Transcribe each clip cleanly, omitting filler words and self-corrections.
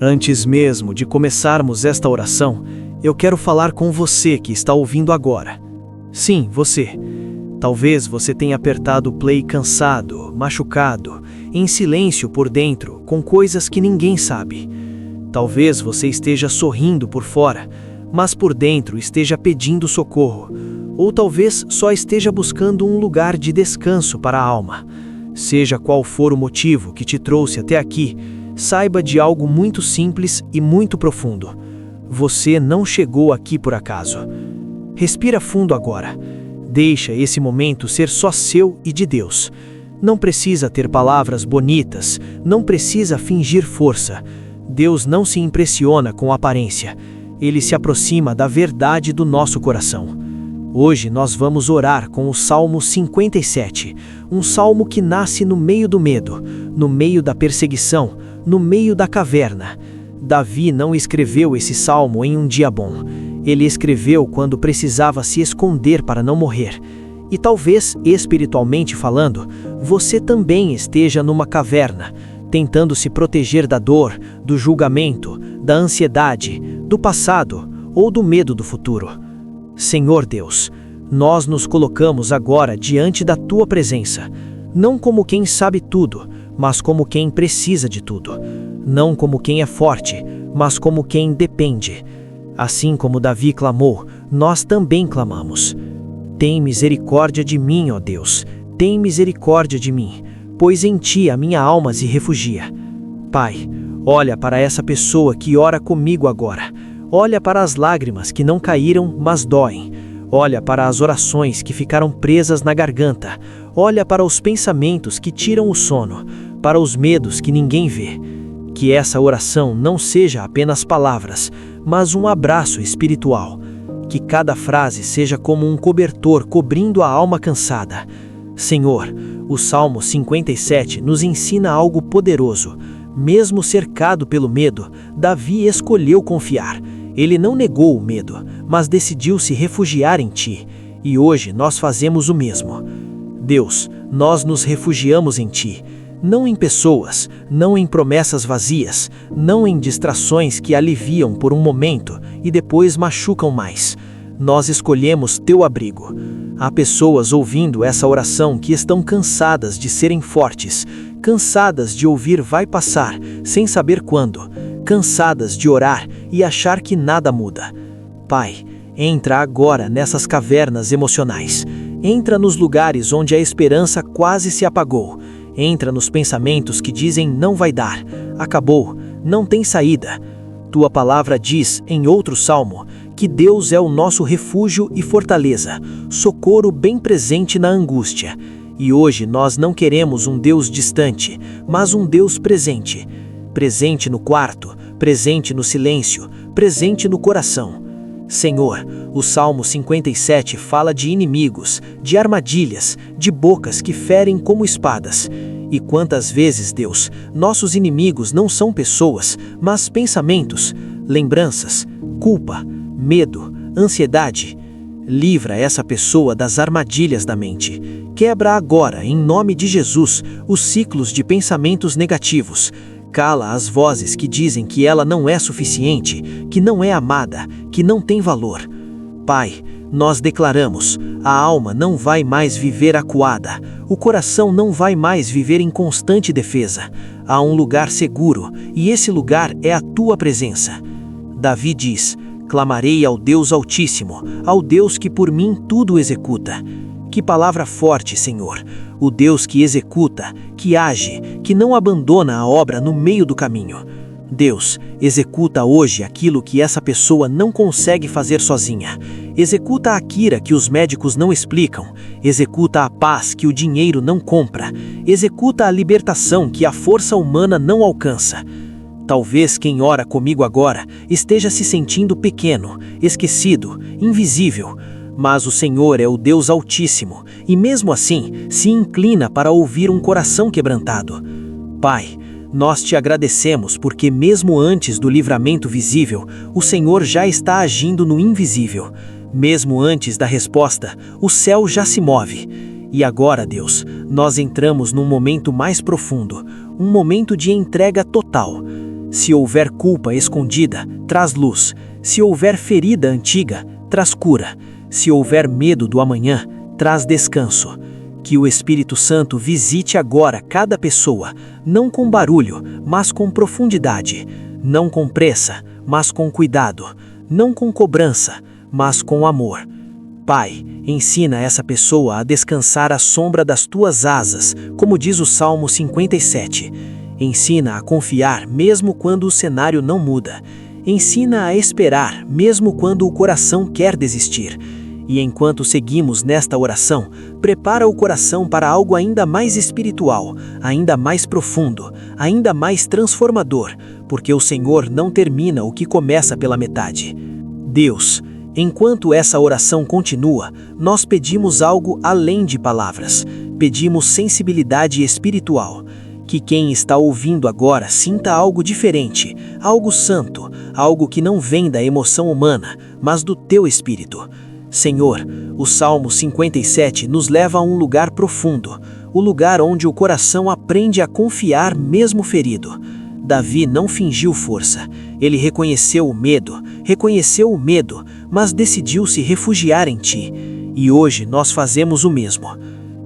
Antes mesmo de começarmos esta oração, eu quero falar com você que está ouvindo agora. Sim, você. Talvez você tenha apertado o play cansado, machucado, em silêncio por dentro, com coisas que ninguém sabe. Talvez você esteja sorrindo por fora, mas por dentro esteja pedindo socorro. Ou talvez só esteja buscando um lugar de descanso para a alma. Seja qual for o motivo que te trouxe até aqui, saiba de algo muito simples e muito profundo. Você não chegou aqui por acaso. Respira fundo agora. Deixa esse momento ser só seu e de Deus. Não precisa ter palavras bonitas, não precisa fingir força. Deus não se impressiona com aparência. Ele se aproxima da verdade do nosso coração. Hoje nós vamos orar com o Salmo 57, um salmo que nasce no meio do medo, no meio da perseguição, no meio da caverna. Davi não escreveu esse salmo em um dia bom. Ele escreveu quando precisava se esconder para não morrer. E talvez, espiritualmente falando, você também esteja numa caverna, tentando se proteger da dor, do julgamento, da ansiedade, do passado ou do medo do futuro. Senhor Deus, nós nos colocamos agora diante da Tua presença, não como quem sabe tudo, mas como quem precisa de tudo. Não como quem é forte, mas como quem depende. Assim como Davi clamou, nós também clamamos. Tem misericórdia de mim, ó Deus, tem misericórdia de mim, pois em Ti a minha alma se refugia. Pai, olha para essa pessoa que ora comigo agora. Olha para as lágrimas que não caíram, mas doem. Olha para as orações que ficaram presas na garganta. Olha para os pensamentos que tiram o sono, para os medos que ninguém vê. Que essa oração não seja apenas palavras, mas um abraço espiritual. Que cada frase seja como um cobertor cobrindo a alma cansada. Senhor, o Salmo 57 nos ensina algo poderoso. Mesmo cercado pelo medo, Davi escolheu confiar. Ele não negou o medo, mas decidiu se refugiar em Ti. E hoje nós fazemos o mesmo. Deus, nós nos refugiamos em Ti. Não em pessoas, não em promessas vazias, não em distrações que aliviam por um momento e depois machucam mais. Nós escolhemos Teu abrigo. Há pessoas ouvindo essa oração que estão cansadas de serem fortes, cansadas de ouvir vai passar, sem saber quando, cansadas de orar e achar que nada muda. Pai, entra agora nessas cavernas emocionais. Entra nos lugares onde a esperança quase se apagou. Entra nos pensamentos que dizem não vai dar, acabou, não tem saída. Tua palavra diz, em outro salmo, que Deus é o nosso refúgio e fortaleza, socorro bem presente na angústia. E hoje nós não queremos um Deus distante, mas um Deus presente. Presente no quarto, presente no silêncio, presente no coração. Senhor, o Salmo 57 fala de inimigos, de armadilhas, de bocas que ferem como espadas. E quantas vezes, Deus, nossos inimigos não são pessoas, mas pensamentos, lembranças, culpa, medo, ansiedade. Livra essa pessoa das armadilhas da mente. Quebra agora, em nome de Jesus, os ciclos de pensamentos negativos. Cala as vozes que dizem que ela não é suficiente, que não é amada, que não tem valor. Pai, nós declaramos, a alma não vai mais viver acuada, o coração não vai mais viver em constante defesa. Há um lugar seguro, e esse lugar é a Tua presença. Davi diz, clamarei ao Deus Altíssimo, ao Deus que por mim tudo executa. Que palavra forte, Senhor, o Deus que executa, que age, que não abandona a obra no meio do caminho. Deus, executa hoje aquilo que essa pessoa não consegue fazer sozinha. Executa a cura que os médicos não explicam. Executa a paz que o dinheiro não compra. Executa a libertação que a força humana não alcança. Talvez quem ora comigo agora esteja se sentindo pequeno, esquecido, invisível. Mas o Senhor é o Deus Altíssimo, e mesmo assim se inclina para ouvir um coração quebrantado. Pai, nós te agradecemos porque mesmo antes do livramento visível, o Senhor já está agindo no invisível. Mesmo antes da resposta, o céu já se move. E agora, Deus, nós entramos num momento mais profundo, um momento de entrega total. Se houver culpa escondida, traz luz. Se houver ferida antiga, traz cura. Se houver medo do amanhã, traz descanso. Que o Espírito Santo visite agora cada pessoa, não com barulho, mas com profundidade. Não com pressa, mas com cuidado. Não com cobrança, mas com amor. Pai, ensina essa pessoa a descansar à sombra das tuas asas, como diz o Salmo 57. Ensina a confiar mesmo quando o cenário não muda. Ensina a esperar mesmo quando o coração quer desistir. E enquanto seguimos nesta oração, prepara o coração para algo ainda mais espiritual, ainda mais profundo, ainda mais transformador, porque o Senhor não termina o que começa pela metade. Deus, enquanto essa oração continua, nós pedimos algo além de palavras. Pedimos sensibilidade espiritual. Que quem está ouvindo agora sinta algo diferente, algo santo, algo que não vem da emoção humana, mas do teu espírito. Senhor, o Salmo 57 nos leva a um lugar profundo, o lugar onde o coração aprende a confiar mesmo ferido. Davi não fingiu força, ele reconheceu o medo, mas decidiu se refugiar em ti. E hoje nós fazemos o mesmo.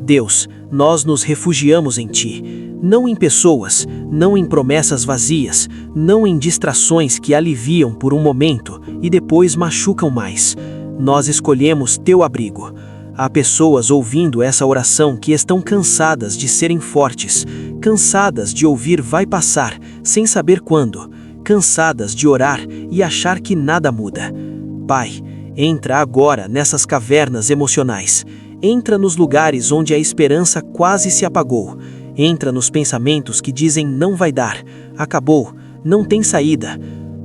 Deus, nós nos refugiamos em ti, não em pessoas, não em promessas vazias, não em distrações que aliviam por um momento e depois machucam mais. Nós escolhemos teu abrigo. Há pessoas ouvindo essa oração que estão cansadas de serem fortes, cansadas de ouvir vai passar, sem saber quando, cansadas de orar e achar que nada muda. Pai, entra agora nessas cavernas emocionais. Entra nos lugares onde a esperança quase se apagou. Entra nos pensamentos que dizem não vai dar, acabou, não tem saída.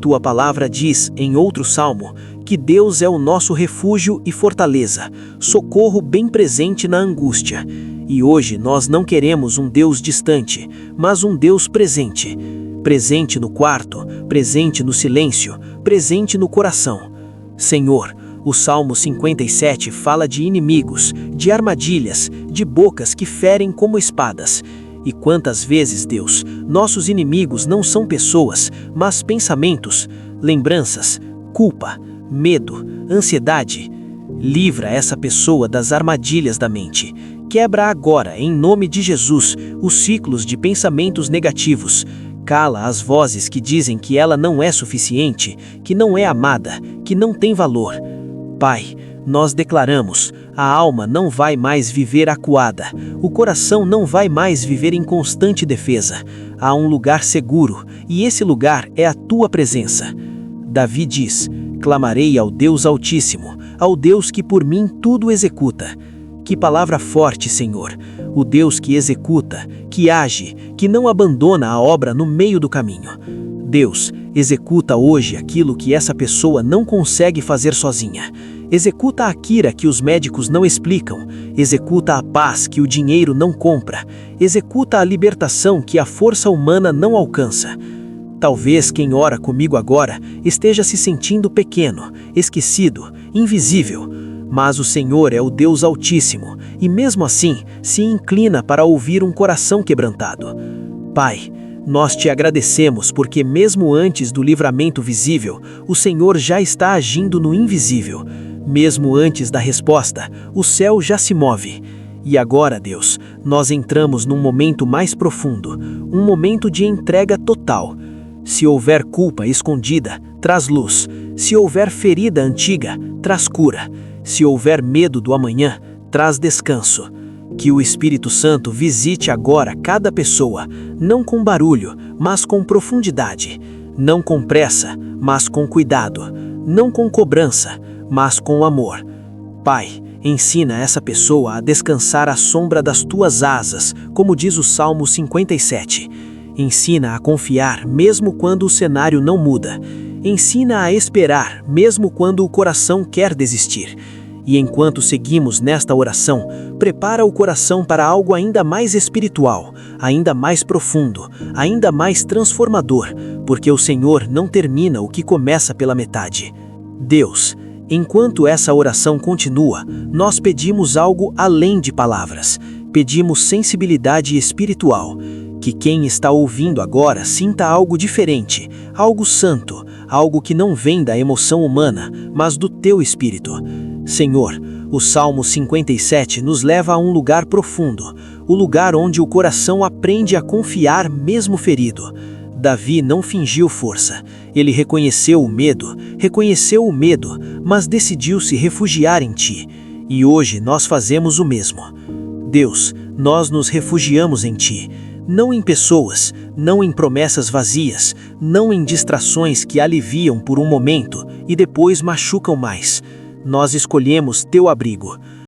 Tua palavra diz, em outro salmo, que Deus é o nosso refúgio e fortaleza, socorro bem presente na angústia. E hoje nós não queremos um Deus distante, mas um Deus presente. Presente no quarto, presente no silêncio, presente no coração. Senhor, o Salmo 57 fala de inimigos, de armadilhas, de bocas que ferem como espadas. E quantas vezes, Deus, nossos inimigos não são pessoas, mas pensamentos, lembranças, culpa, medo, ansiedade. Livra essa pessoa das armadilhas da mente. Quebra agora, em nome de Jesus, os ciclos de pensamentos negativos. Cala as vozes que dizem que ela não é suficiente, que não é amada, que não tem valor. Pai, nós declaramos, a alma não vai mais viver acuada, o coração não vai mais viver em constante defesa. Há um lugar seguro, e esse lugar é a tua presença. Davi diz, clamarei ao Deus Altíssimo, ao Deus que por mim tudo executa. Que palavra forte, Senhor, o Deus que executa, que age, que não abandona a obra no meio do caminho. Deus, executa hoje aquilo que essa pessoa não consegue fazer sozinha. Executa a cura que os médicos não explicam. Executa a paz que o dinheiro não compra. Executa a libertação que a força humana não alcança. Talvez quem ora comigo agora esteja se sentindo pequeno, esquecido, invisível. Mas o Senhor é o Deus Altíssimo e mesmo assim se inclina para ouvir um coração quebrantado. Pai, nós te agradecemos porque mesmo antes do livramento visível, o Senhor já está agindo no invisível. Mesmo antes da resposta, o céu já se move. E agora, Deus, nós entramos num momento mais profundo, um momento de entrega total. Se houver culpa escondida, traz luz. Se houver ferida antiga, traz cura. Se houver medo do amanhã, traz descanso. Que o Espírito Santo visite agora cada pessoa, não com barulho, mas com profundidade. Não com pressa, mas com cuidado. Não com cobrança, mas com amor. Pai, ensina essa pessoa a descansar à sombra das tuas asas, como diz o Salmo 57. Ensina a confiar mesmo quando o cenário não muda. Ensina a esperar mesmo quando o coração quer desistir. E enquanto seguimos nesta oração, prepara o coração para algo ainda mais espiritual, ainda mais profundo, ainda mais transformador, porque o Senhor não termina o que começa pela metade. Deus, enquanto essa oração continua, nós pedimos algo além de palavras. Pedimos sensibilidade espiritual. Que quem está ouvindo agora sinta algo diferente, algo santo, algo que não vem da emoção humana, mas do teu espírito. Senhor, o Salmo 57 nos leva a um lugar profundo, o lugar onde o coração aprende a confiar mesmo ferido. Davi não fingiu força. Ele reconheceu o medo, mas decidiu se refugiar em ti. E hoje nós fazemos o mesmo. Deus, nós nos refugiamos em ti. Não em pessoas, não em promessas vazias, não em distrações que aliviam por um momento e depois machucam mais. Nós escolhemos teu abrigo,